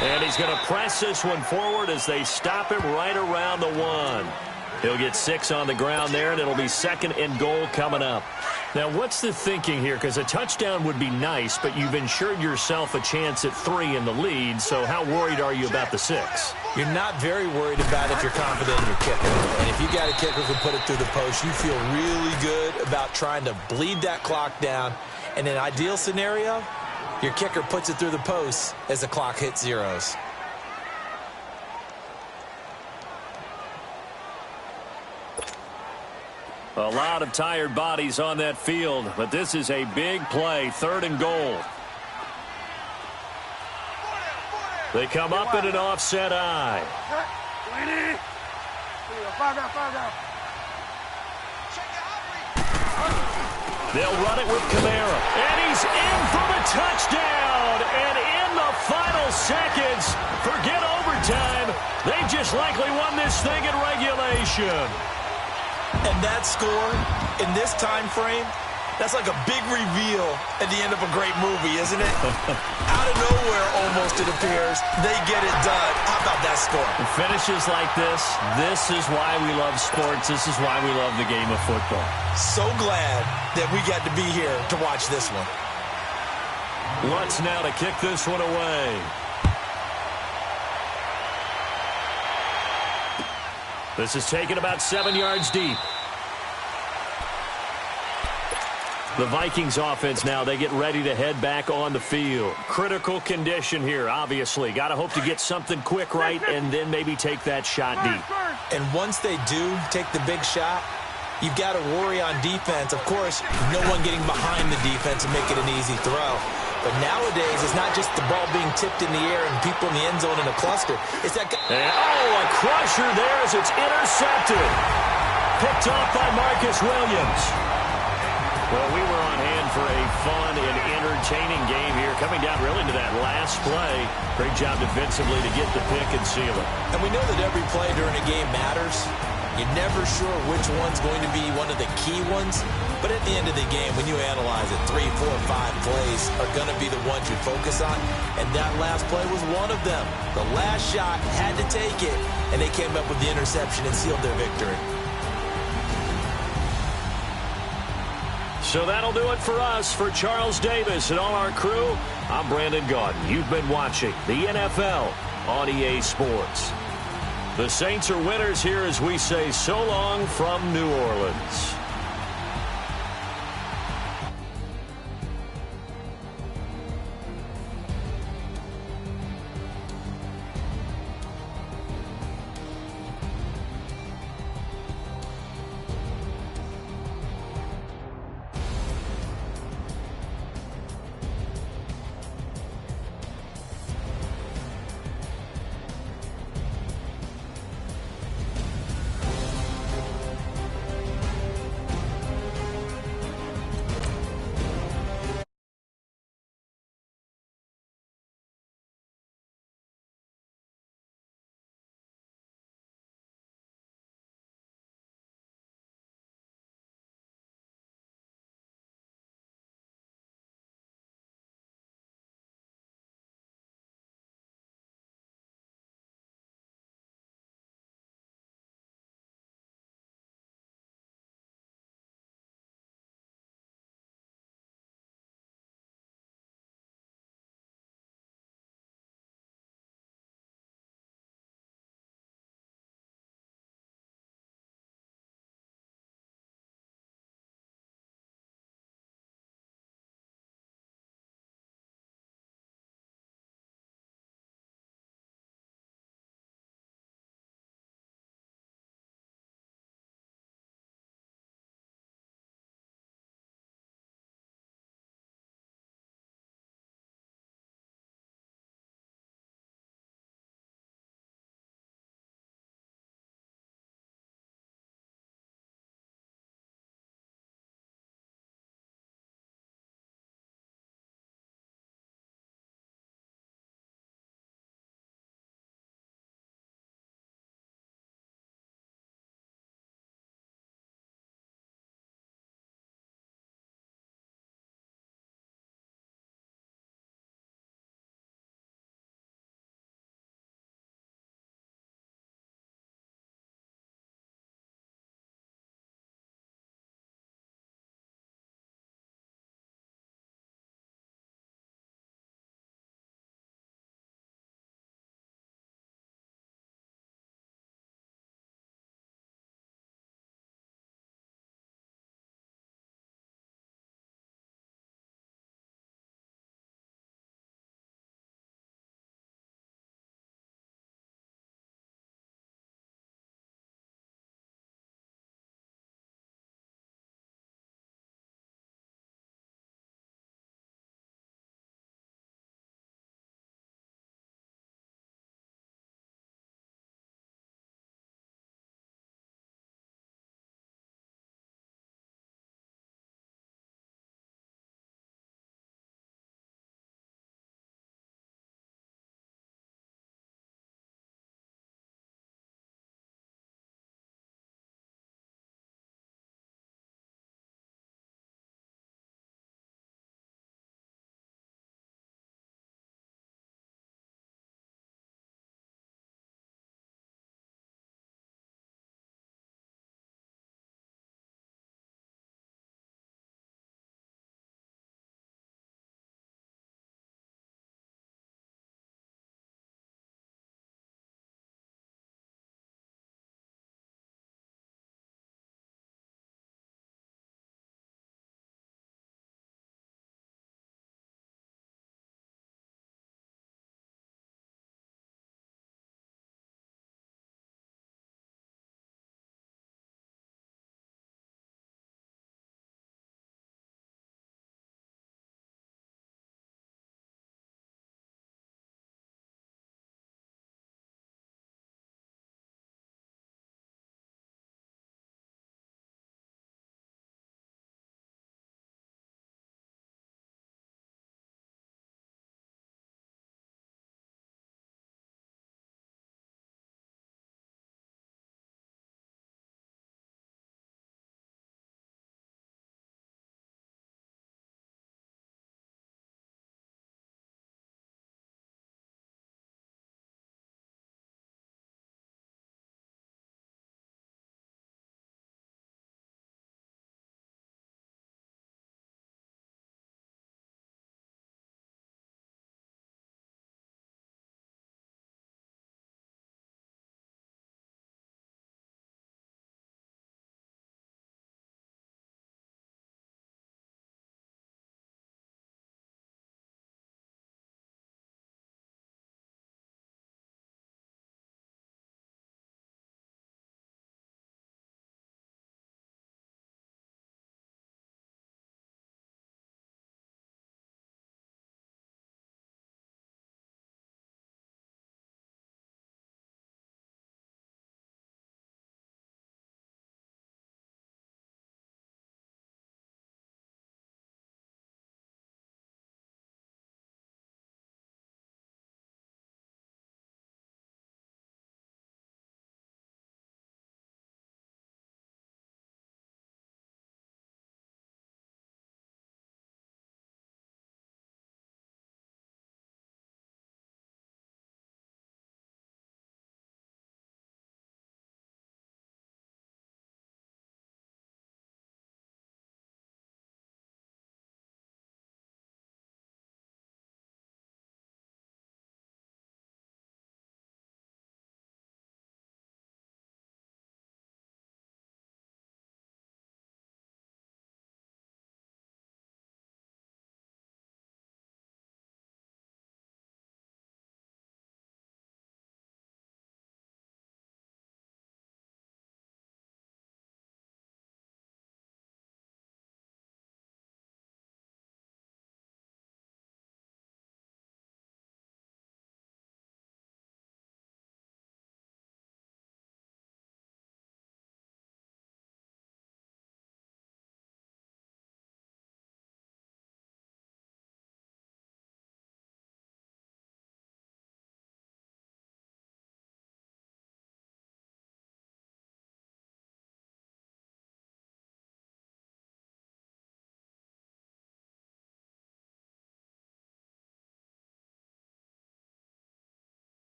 And he's going to press this one forward as they stop him right around the 1. He'll get 6 on the ground there, and it'll be 2nd and goal coming up. Now, what's the thinking here? Because a touchdown would be nice, but you've ensured yourself a chance at 3 in the lead, so how worried are you about the 6? You're not very worried about it if you're confident in your kicker. And if you got a kicker who can put it through the post, you feel really good about trying to bleed that clock down. In an ideal scenario, your kicker puts it through the post as the clock hits zeros. A lot of tired bodies on that field, but this is a big play, 3rd and goal. They come up in an offset eye. They'll run it with Kamara. And he's in for the touchdown. And in the final seconds, forget overtime. They just likely won this thing in regulation. And that score in this time frame, that's like a big reveal at the end of a great movie, isn't it? Out of nowhere, almost, it appears, they get it done. How about that score? Finishes like this is why we love sports. This is why we love the game of football. So glad that we got to be here to watch this one. Lutz now to kick this one away. This is taken about 7 yards deep. The Vikings offense now, they get ready to head back on the field. Critical condition here, obviously. Got to hope to get something quick right and then maybe take that shot deep. And once they do take the big shot, you've got to worry on defense. Of course, no one getting behind the defense and make it an easy throw. But nowadays, it's not just the ball being tipped in the air and people in the end zone in a cluster. It's that guy. A crusher there as it's intercepted. Picked off by Marcus Williams. Well, we were on hand for a fun and entertaining game here, coming down really to that last play. Great job defensively to get the pick and seal it. And we know that every play during a game matters. You're never sure which one's going to be one of the key ones. But at the end of the game, when you analyze it, 3, 4, 5 plays are going to be the ones you focus on. And that last play was one of them. The last shot had to take it, and they came up with the interception and sealed their victory. So that'll do it for us. For Charles Davis and all our crew, I'm Brandon Gaudin. You've been watching the NFL on EA Sports. The Saints are winners here as we say so long from New Orleans.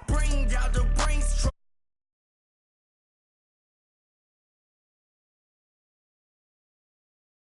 Bring out the